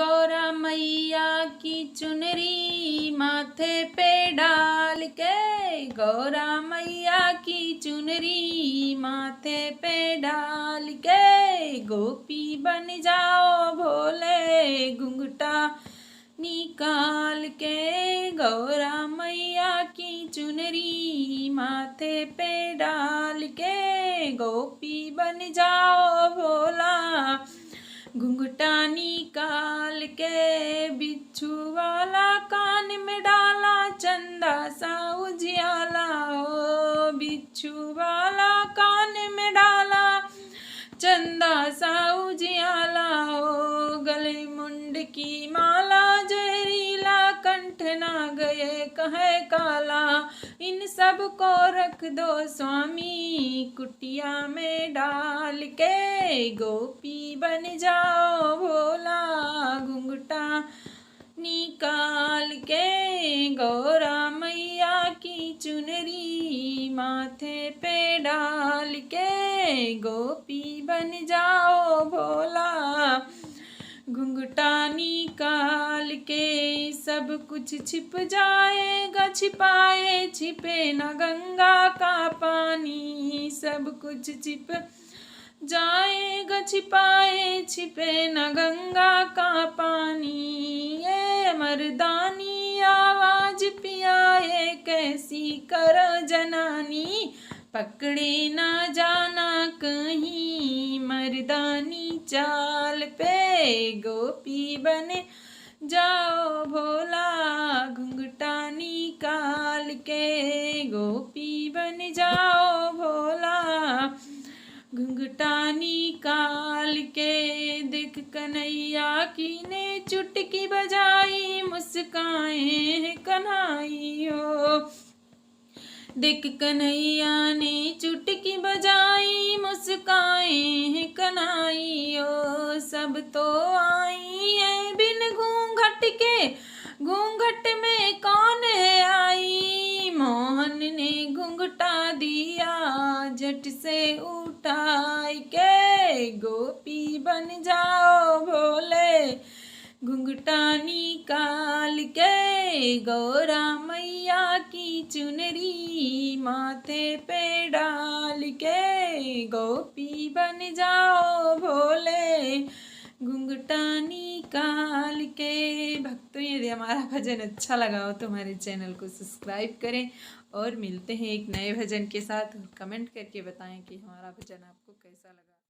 गौरा मैया की चुनरी माथे पे डाल के, गौरा मैया की चुनरी माथे पे डाल के, गोपी बन जाओ भोले घुंघटा निकाल के, गौरा मैया की चुनरी माथे पे डाल के, गोपी बन जाओ भोला घुंघटा निकाल के। बिच्छू वाला कान में डाला चंदा सा उजियाला, ओ बिच्छू वाला कान में डाला चंदा सा उजियाला, ओ गले मुंड की माला जहरीला कंठ ना गए कहे काला, इन सब को रख दो स्वामी कुटिया में डाल के, गोपी बन जाओ भोला घुंघटा निकाल के, गौरा मैया की चुनरी माथे पे डाल के, गोपी बन जाओ भोला घुंघटा निकाल के। सब कुछ छिप जाएगा छिपाए छिपे न गंगा का पानी, सब कुछ छिप जाएगा छिपाए छिपे न गंगा का पानी, ये मर्दानी आवाज पियाए कैसी करो जनानी, पकड़े ना जाना कहीं मर्दानी चाल पे, गोपी बने जाओ भोला घुंघटा निकाल के, गोपी बन जाओ भोला घुंघटा निकाल के। देख कन्हैया की ने चुटकी बजाई मुस्काए कन्हैया हो, देख कन्हैया ने चुटकी बजाई मुस्काए कन्हैया, सब तो आई है बिन घूंघट के, घूंघट में कौन है आई, मोहन ने घूंघटा दिया झट से उठाई के, गोपी बन जाओ भोले घुंघटा निकाल के, गौरा मैया की चुनरी माथे पे डाल के, गोपी बन जाओ भोले घुंघटा निकाल के। भक्तों यदि हमारा भजन अच्छा लगा हो तो हमारे चैनल को सब्सक्राइब करें और मिलते हैं एक नए भजन के साथ। कमेंट करके बताएं कि हमारा भजन आपको कैसा लगा।